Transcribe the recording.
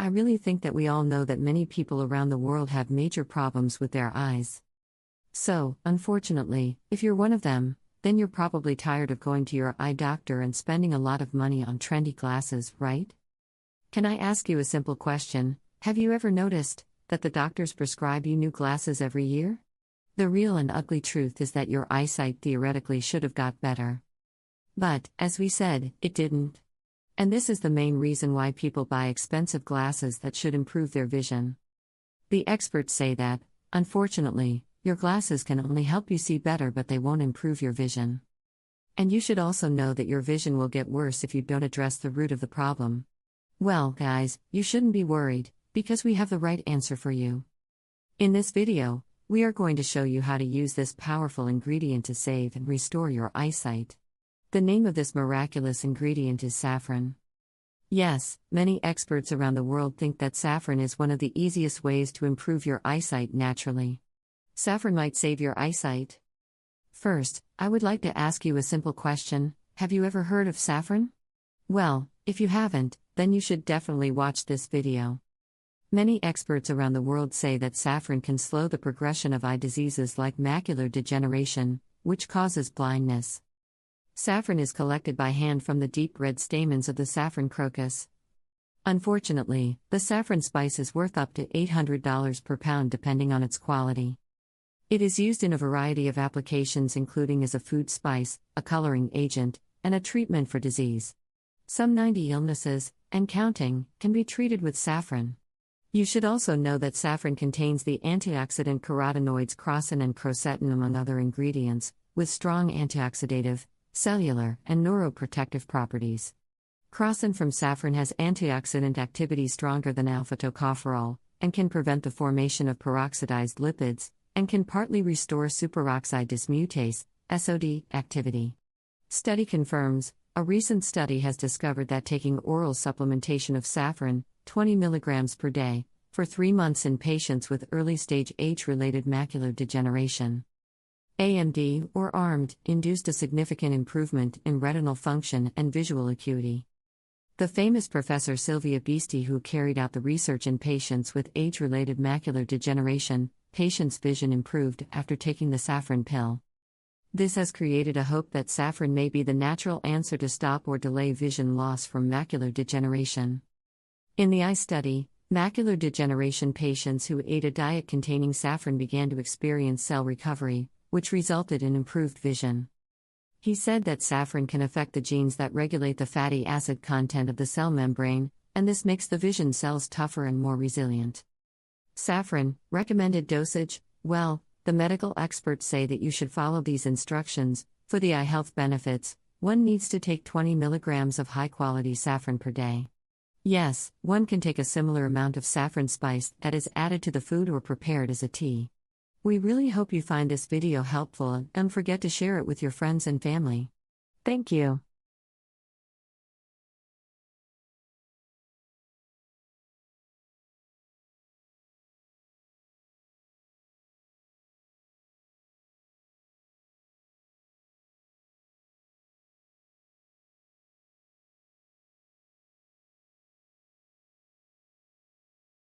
I really think that we all know that many people around the world have major problems with their eyes. So, unfortunately, if you're one of them, then you're probably tired of going to your eye doctor and spending a lot of money on trendy glasses, right? Can I ask you a simple question? Have you ever noticed that the doctors prescribe you new glasses every year? The real and ugly truth is that your eyesight theoretically should have got better. But, as we said, it didn't. And this is the main reason why people buy expensive glasses that should improve their vision. The experts say that, unfortunately, your glasses can only help you see better, but they won't improve your vision. And you should also know that your vision will get worse if you don't address the root of the problem. Well, guys, you shouldn't be worried, because we have the right answer for you. In this video, we are going to show you how to use this powerful ingredient to save and restore your eyesight. The name of this miraculous ingredient is saffron. Yes, many experts around the world think that saffron is one of the easiest ways to improve your eyesight naturally. Saffron might save your eyesight. First, I would like to ask you a simple question. Have you ever heard of saffron? Well, if you haven't, then you should definitely watch this video. Many experts around the world say that saffron can slow the progression of eye diseases like macular degeneration, which causes blindness. Saffron is collected by hand from the deep red stamens of the saffron crocus. Unfortunately, the saffron spice is worth up to $800 per pound depending on its quality. It is used in a variety of applications, including as a food spice, a coloring agent, and a treatment for disease. Some 90 illnesses, and counting, can be treated with saffron. You should also know that saffron contains the antioxidant carotenoids crocin and quercetin among other ingredients, with strong antioxidative, cellular, and neuroprotective properties. Crocin from saffron has antioxidant activity stronger than alpha-tocopherol, and can prevent the formation of peroxidized lipids, and can partly restore superoxide dismutase, SOD, activity. Study confirms. A recent study has discovered that taking oral supplementation of saffron, 20 mg per day, for 3 months in patients with early-stage age-related macular degeneration, AMD, or ARMD, induced a significant improvement in retinal function and visual acuity. The famous Professor Sylvia Beastie, who carried out the research in patients with age-related macular degeneration, patients' vision improved after taking the saffron pill. This has created a hope that saffron may be the natural answer to stop or delay vision loss from macular degeneration. In the eye study, macular degeneration patients who ate a diet containing saffron began to experience cell recovery, which resulted in improved vision. He said that saffron can affect the genes that regulate the fatty acid content of the cell membrane, and this makes the vision cells tougher and more resilient. Saffron, recommended dosage, well, the medical experts say that you should follow these instructions. For the eye health benefits, one needs to take 20 mg of high-quality saffron per day. Yes, one can take a similar amount of saffron spice that is added to the food or prepared as a tea. We really hope you find this video helpful and don't forget to share it with your friends and family. Thank you.